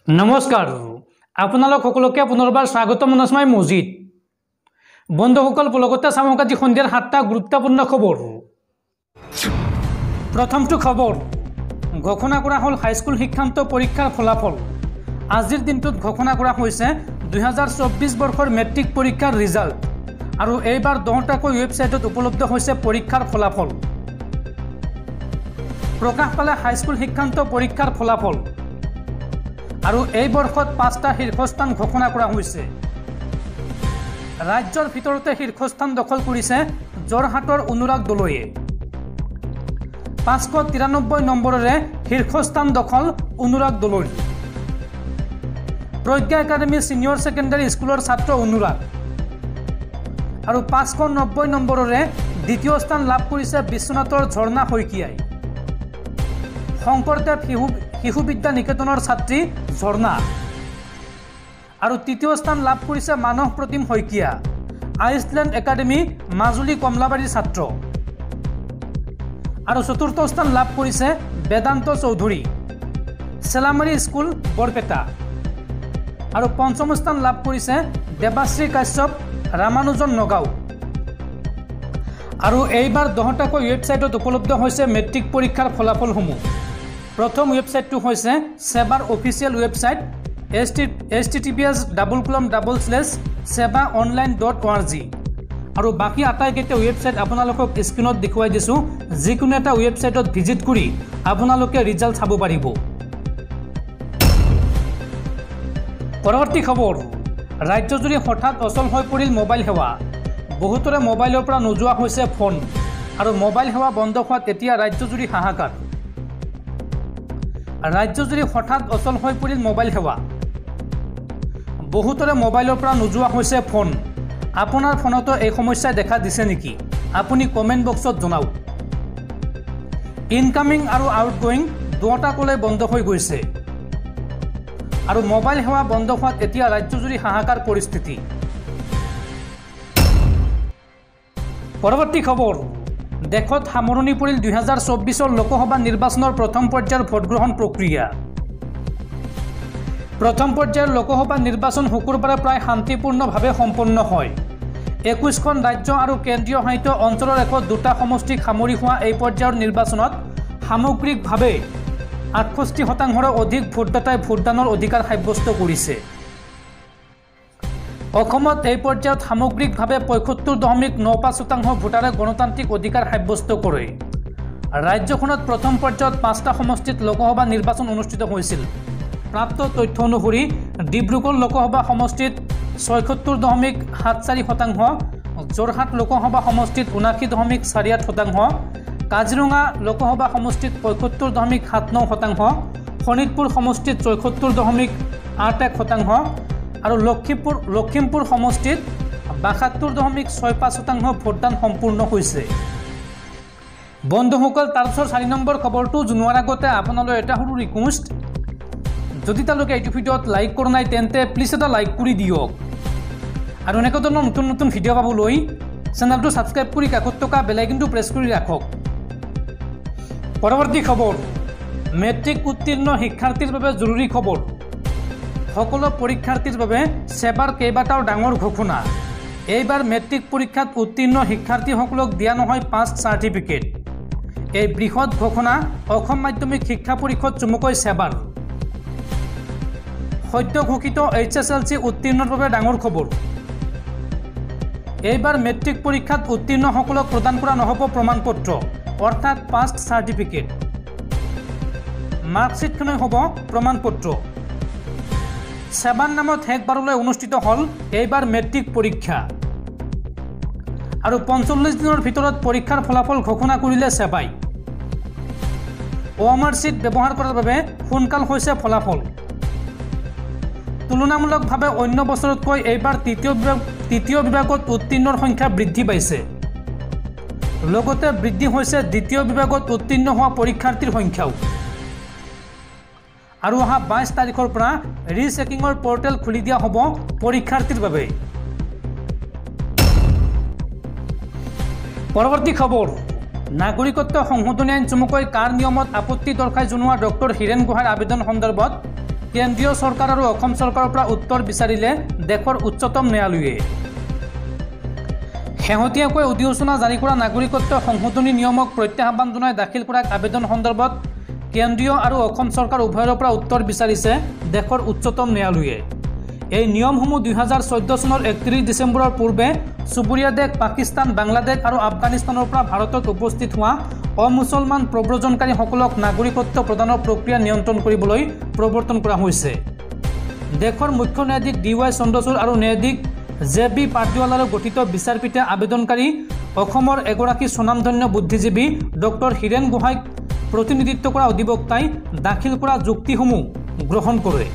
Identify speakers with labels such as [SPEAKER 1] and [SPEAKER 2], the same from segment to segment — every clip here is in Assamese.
[SPEAKER 1] নমস্কাৰ আপোনালোক সকলোকে পুনৰবাৰ স্বাগত মনস মই মজিদ বন্ধুসকল পুলগতে চামক আজি সন্ধিয়াৰ 7টা গুৰুত্বপূৰ্ণ খবৰ প্ৰথমটো খবৰ ঘোষণা কৰা হল হাইস্কুল শিক্ষান্ত পৰীক্ষাৰ ফলাফল আজিৰ দিনটোত ঘোষণা কৰা হৈছে 2024 বৰ্ষৰ মেট্ৰিক পৰীক্ষাৰ ৰিজাল্ট আৰু এইবাৰ 10টাকৈ ৱেবছাইটত উপলব্ধ হৈছে পৰীক্ষাৰ ফলাফল প্ৰকাশ পালে হাইস্কুল শিক্ষান্ত পৰীক্ষাৰ ফলাফল আৰু এই বৰ্ষত 5টা শীৰ্ষস্থান ঘোষণা কৰা হৈছে ৰাজ্যৰ ভিতৰতে শীৰ্ষস্থান দখল কৰিছে জৰহাটৰ অনুৰাগ দলৈয়ে 593 নম্বৰেৰে শীৰ্ষস্থান দখল অনুৰাগ দলৈৰ প্ৰজ্ঞা একাডেমী সিনিয়ৰ সেকেন্ডাৰী স্কুলৰ ছাত্ৰ অনুৰাগ আৰু 590 নম্বৰেৰে দ্বিতীয় স্থান লাভ কৰিছে বিশ্বনাথৰ ঝৰ্ণা শইকীয়াই শংকৰদেৱ শিশু বিদ্যা নিকেতনৰ ছাত্ৰী ঝৰ্ণা আৰু তৃতীয় স্থান লাভ কৰিছে মানস প্ৰতিম শইকীয়া আইসল্যান্ড একাডেমী মাজুলী কমলাবাৰীৰ ছাত্ৰ আৰু চতুৰ্থ স্থান লাভ কৰিছে বেদান্ত চৌধুৰী সেলামাৰী স্কুল বৰপেটা আৰু পঞ্চম স্থান লাভ কৰিছে দেৱাশ্ৰী কাশ্যপ ৰামানুজন নগাঁও আৰু এইবাৰ 10টাকৈ ৱেবছাইটত উপলব্ধ হৈছে মেট্ৰিক পৰীক্ষাৰ ফলাফলসমূহ প্ৰথম ৱেবছাইটটো হৈছে সেবাৰ অফিচিয়েল ৱেবছাইট https://sebaonline.org আৰু বাকি আটাইকেইটা ৱেবছাইট আপোনালোকক স্ক্ৰীনত দেখুৱাই দিছো যিকোনো এটা ৱেবছাইটত ভিজিট কৰি আপোনালোকে ৰিজাল্ট চাব পাৰিব পৰৱৰ্তী খবৰ ৰাজ্যজুৰি হঠাৎ অচল হৈ পৰিল মোবাইল সেৱা বহুতৰে মোবাইলৰ পৰা নোযোৱা হৈছে ফোন আৰু মোবাইল সেৱা বন্ধ হোৱাত এতিয়া ৰাজ্যজুৰি হাহাকাৰ ৰাজ্যজুৰি হঠাৎ অচল হৈ পৰিল মোবাইল সেৱা বহুতৰে মোবাইলৰ পৰা নোযোৱা হৈছে ফোন আপোনাৰ ফোনতো এই সমস্যা দেখা দিছে নেকি আপুনি কমেন্ট বক্সত জনাওক ইনকামিং আৰু আউটগোইং দুটাকলৈ বন্ধ হৈ গৈছে আৰু মোবাইল সেৱা বন্ধ হোৱাত এতিয়া ৰাজ্যজুৰি হাহাকাৰ পৰিস্থিতি পৰৱৰ্তী খবৰ দেশত সামৰণি পৰিল 2024 লোকসভা নিৰ্বাচনৰ প্ৰথম পৰ্যায়ৰ ভোটগ্ৰহণ প্ৰক্ৰিয়া প্ৰথম পৰ্যায়ৰ লোকসভা নিৰ্বাচন শুকুৰবাৰে প্ৰায় শান্তিপূৰ্ণভাৱে সম্পন্ন হয় 21খন ৰাজ্য আৰু কেন্দ্ৰীয় শাসিত অঞ্চলৰ একত দুটা সমষ্টিক সামৰি হোৱা এই পৰ্যায়ৰ নিৰ্বাচনত সামগ্ৰিকভাৱে 68%ৰো অধিক ভোটদাতাই ভোটদানৰ অধিকাৰ সাব্যস্ত কৰিছে অসমত এই পৰ্যায়ত সামগ্ৰিকভাৱে 75.95% ভোটাৰে গণতান্ত্ৰিক অধিকাৰ সাব্যস্ত কৰে ৰাজ্যখনত প্ৰথম পৰ্যায়ত 5টা সমষ্টিত লোকসভা নিৰ্বাচন অনুষ্ঠিত হৈছিল প্ৰাপ্ত তথ্য অনুসৰি ডিব্ৰুগড় লোকসভা সমষ্টিত 76.74% যোৰহাট লোকসভা সমষ্টিত 79.48% কাজিৰঙা লোকসভা সমষ্টিত 75.79% শোণিতপুৰ সমষ্টিত 74.81% আৰু লখিমপুৰ সমষ্টিত 72.65% ভোটদান সম্পূৰ্ণ হৈছে বন্ধুসকল তাৰপিছত 4 নম্বৰ খবৰটো জনোৱাৰ আগতে আপোনালৈ এটা সৰু ৰিকুৱেষ্ট যদি তালোকে এই ভিডিঅ'ত লাইক কৰা নাই তেন্তে প্লিজ এটা লাইক কৰি দিয়ক আৰু এনেকুৱা ধৰণৰ নতুন নতুন ভিডিঅ' পাবলৈ চেনেলটো সাবস্ক্ৰাইব কৰি কাষত থকা বেল আইকনটো প্ৰেছ কৰি ৰাখক পৰৱৰ্তী খবৰ মেট্ৰিক উত্তীৰ্ণ শিক্ষাৰ্থীৰ বাবে জৰুৰী খবৰ সকলো পৰীক্ষাৰ্থীৰ বাবে সেবাৰ কেইবাটাও ডাঙৰ ঘোষণা এইবাৰ মেট্ৰিক পৰীক্ষাত উত্তীৰ্ণ শিক্ষাৰ্থীসকলক দিয়া নহয় পাছ চাৰ্টিফিকেট এই বৃহৎ ঘোষণা অসম মাধ্যমিক শিক্ষা পৰিষদ চমুকৈ সেবাৰ সদ্য ঘোষিত HSLC উত্তীৰ্ণৰ বাবে ডাঙৰ খবৰ এইবাৰ মেট্ৰিক পৰীক্ষাত উত্তীৰ্ণসকলক প্ৰদান কৰা নহব প্ৰমাণপত্ৰ অৰ্থাৎ পাছ চাৰ্টিফিকেট মাৰ্কশ্বিটখনে হ'ব প্ৰমাণপত্ৰ সেবাৰ নামত শেষবাৰলৈ অনুষ্ঠিত হল এইবাৰ মেট্ৰিক পৰীক্ষা আৰু 45 দিনৰ ভিতৰত পৰীক্ষাৰ ফলাফল ঘোষণা কৰিলে সেবাই OMR চিট ব্যৱহাৰ কৰাৰ বাবে সোনকাল হৈছে ফলাফল তুলনামূলকভাৱে অন্য বছৰতকৈ এইবাৰ তৃতীয় বিভাগত উত্তীৰ্ণৰ সংখ্যা বৃদ্ধি পাইছে লগতে বৃদ্ধি হৈছে দ্বিতীয় বিভাগত উত্তীৰ্ণ হোৱা পৰীক্ষাৰ্থীৰ সংখ্যাও আৰু অহা 22 তাৰিখৰ পৰা ৰিচেকিংৰ পোৰ্টেল খুলি দিয়া হ'ব পৰীক্ষাৰ্থীৰ বাবে পৰৱৰ্তী খবৰ নাগৰিকত্ব সংশোধনী আইন চমুকৈ কাৰ নিয়মত আপত্তি দৰ্শাই জনোৱা ডক্টৰ হিৰেণ গোহাঁইৰ আবেদন সন্দৰ্ভত কেন্দ্ৰীয় চৰকাৰ আৰু অসম চৰকাৰৰ পৰা উত্তৰ বিচাৰিলে দেশৰ উচ্চতম ন্যায়ালয়ে। শেহতীয়াকৈ অধিসূচনা জাৰি কৰা নাগৰিকত্ব সংশোধনী নিয়মক প্ৰত্যাহ্বান জনাই দাখিল কৰা আবেদন সন্দৰ্ভত কেন্দ্ৰীয় আৰু অসম চৰকাৰ উভয়ৰ পৰা উত্তৰ বিচাৰিছে দেশৰ উচ্চতম ন্যায়ালয়ে। এই নিয়মসমূহ 2014 চনৰ 31 ডিচেম্বৰৰ পূৰ্বে চুবুৰীয়া দেশ পাকিস্তান, বাংলাদেশ আৰু আফগানিস্তানৰ পৰা ভাৰতত উপস্থিত হোৱা অমুছলমান প্ৰব্ৰজনকাৰীসকলক নাগৰিকত্ব প্ৰদানৰ প্ৰক্ৰিয়া নিয়ন্ত্ৰণ কৰিবলৈ প্ৰৱৰ্তন কৰা হৈছে। দেশৰ মুখ্য ন্যায়াধীশ DY চন্দ্ৰচূড় আৰু ন্যায়াধীশ JB পাটিৱালাৰে গঠিত বিচাৰপীঠে আবেদনকাৰী অসমৰ এগৰাকী স্বনামধন্য বুদ্ধিজীৱী ডক্টৰ হীৰেন গোহাঁইক প্ৰতিনিধিত্ব কৰা অধিবক্তাই দাখিল কৰা যুক্তিসমূহ গ্ৰহণ কৰে।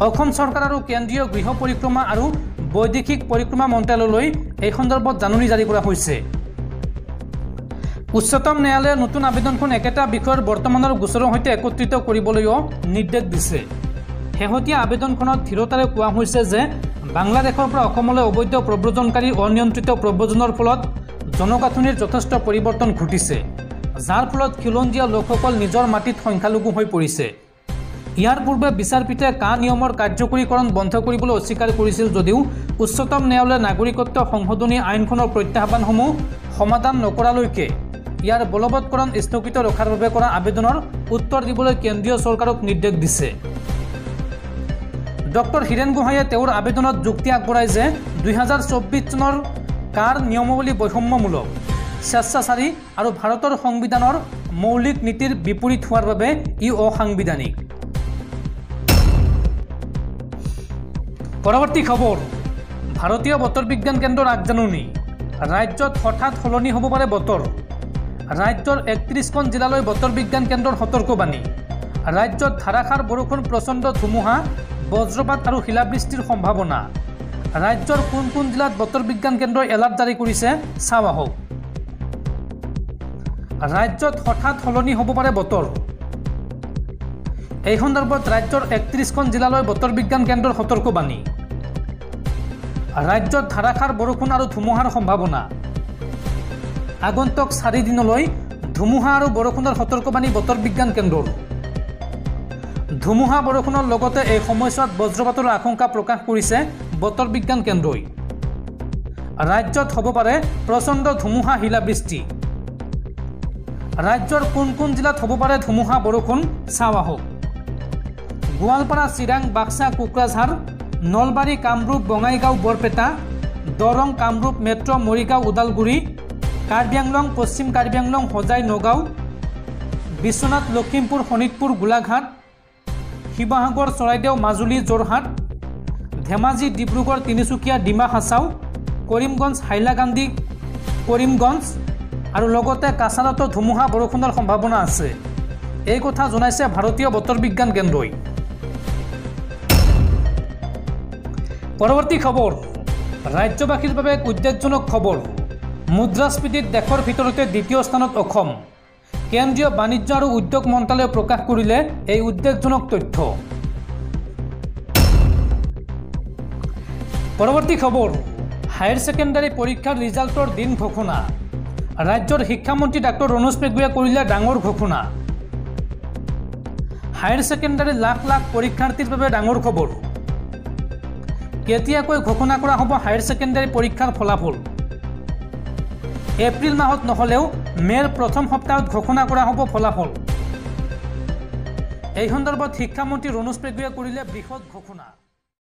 [SPEAKER 1] অসম চৰকাৰ আৰু কেন্দ্ৰীয় গৃহ পৰিক্ৰমা আৰু বৈদেশিক পৰিক্ৰমা মন্ত্ৰালয়লৈ এই সন্দৰ্ভত জাননী জাৰি কৰা হৈছে। উচ্চতম ন্যায়ালয়ে নতুন আবেদনখন একেটা বিষয়ৰ বৰ্তমানৰ গোচৰৰ সৈতে একত্ৰিত কৰিবলৈও নিৰ্দেশ দিছে। শেহতীয়া আবেদনখনত ধীৰতাৰে কোৱা হৈছে যে বাংলাদেশৰ পৰা অসমলৈ অবৈধ প্ৰব্ৰজনকাৰী অনিয়ন্ত্ৰিত প্ৰব্ৰজনৰ ফলত জনগাঁথনিৰ যথেষ্ট পৰিৱৰ্তন ঘটিছে, যাৰ ফলত খিলঞ্জীয়া লোকসকল নিজৰ মাটিত সংখ্যালঘু হৈ পৰিছে। ইয়াৰ পূৰ্বে বিচাৰপীঠে কা নিয়মৰ কাৰ্যকৰীকৰণ বন্ধ কৰিবলৈ অস্বীকাৰ কৰিছিল যদিও উচ্চতম ন্যায়ালয়ে নাগৰিকত্ব সংশোধনী আইনখনৰ প্ৰত্যাহ্বানসমূহ সমাধান নকৰালৈকে ইয়াৰ বলবৎকৰণ স্থগিত ৰখাৰ বাবে কৰা আবেদনৰ উত্তৰ দিবলৈ কেন্দ্ৰীয় চৰকাৰক নিৰ্দেশ দিছে। ডক্টৰ হীৰেন গোহাঁইয়ে তেওঁৰ আবেদনত যুক্তি আগবঢ়ায় যে 2024 চনৰ কাৰ নিয়মাৱলী বৈষম্যমূলক, স্বেচ্ছাচাৰী আৰু ভাৰতৰ সংবিধানৰ মৌলিক নীতিৰ বিপৰীত হোৱাৰ বাবে ই অসাংবিধানিক। পৰৱৰ্তী খবৰ, ভাৰতীয় বতৰ বিজ্ঞান কেন্দ্ৰৰ আগজাননী। ৰাজ্যত হঠাৎ সলনি হ'ব পাৰে বতৰ। ৰাজ্যৰ 31খন জিলালৈ বতৰ বিজ্ঞান কেন্দ্ৰৰ সতৰ্কবাণী। ৰাজ্যত ধাৰাসাৰ বৰষুণ, প্ৰচণ্ড ধুমুহা, বজ্ৰপাত আৰু শিলাবৃষ্টিৰ সম্ভাৱনা। ৰাজ্যৰ কোন কোন জিলাত বতৰ বিজ্ঞান কেন্দ্ৰই এলাৰ্ট জাৰি কৰিছে চাওঁ আহক। ৰাজ্যত হঠাৎ সলনি হ'ব পাৰে বতৰ। এই সন্দৰ্ভত ৰাজ্যৰ 31খন জিলালৈ বতৰ বিজ্ঞান কেন্দ্ৰৰ সতৰ্কবাণী। ৰাজ্যত ধাৰাসাৰ বৰষুণ আৰু ধুমুহাৰ সম্ভাৱনা। আগন্তুক 4 দিনলৈ ধুমুহা আৰু বৰষুণৰ সতৰ্কবাণী বতৰ বিজ্ঞান কেন্দ্ৰৰ। ধুমুহা বৰষুণৰ লগতে এই সময়ছোৱাত বজ্ৰপাতৰ আশংকা প্ৰকাশ কৰিছে বতৰ বিজ্ঞান কেন্দ্ৰই। ৰাজ্যত হ'ব পাৰে প্ৰচণ্ড ধুমুহা, শিলাবৃষ্টি। ৰাজ্যৰ কোন কোন জিলাত হ'ব পাৰে ধুমুহা বৰষুণ চাওঁ আহক। গোৱালপাৰা, চিৰাং, বাক্সা, কোকৰাঝাৰ, নলবাৰী, কামৰূপ, বঙাইগাঁও, বৰপেটা, দৰং, কামৰূপ মেট্ৰ', মৰিগাঁও, ওদালগুৰি, কাৰ্বি আংলং, পশ্চিম কাৰ্বি আংলং, হোজাই, নগাঁও, বিশ্বনাথ, লখিমপুৰ, শোণিতপুৰ, গোলাঘাট, শিৱসাগৰ, চৰাইদেউ, মাজুলী, যোৰহাট, ধেমাজি, ডিব্ৰুগড়, তিনিচুকীয়া, ডিমা হাছাও, কৰিমগঞ্জ, হাইলাকান্দি, কৰিমগঞ্জ আৰু লগতে কাছাৰতো ধুমুহা বৰষুণৰ সম্ভাৱনা আছে। এই কথা জনাইছে ভাৰতীয় বতৰ বিজ্ঞান কেন্দ্ৰই। পৰৱৰ্তী খবৰ, ৰাজ্যবাসীৰ বাবে এক উদ্বেগজনক খবৰ। মুদ্ৰাস্ফীতিত দেশৰ ভিতৰতে দ্বিতীয় স্থানত অসম। কেন্দ্ৰীয় বাণিজ্য আৰু উদ্যোগ মন্ত্ৰালয়ে প্ৰকাশ কৰিলে এই উদ্বেগজনক তথ্য। পৰৱৰ্তী খবৰ, হায়াৰ ছেকেণ্ডাৰী পৰীক্ষাৰ ৰিজাল্টৰ দিন ঘোষণা। ৰাজ্যৰ শিক্ষামন্ত্ৰী ডাক্তৰ ৰণোজ পেগুৱে কৰিলে ডাঙৰ ঘোষণা। হায়াৰ ছেকেণ্ডাৰী লাখ লাখ পৰীক্ষাৰ্থীৰ বাবে ডাঙৰ খবৰ। কেতিয়াকৈ ঘোষণা কৰা হ'ব হায়াৰ ছেকেণ্ডাৰী পৰীক্ষাৰ ফলাফল? এপ্ৰিল মাহত নহ'লেও মে'ৰ প্ৰথম সপ্তাহত ঘোষণা কৰা হ'ব ফলাফল। এই সন্দৰ্ভত শিক্ষামন্ত্ৰী ৰণোজ পেগুৱে কৰিলে বৃহৎ ঘোষণা।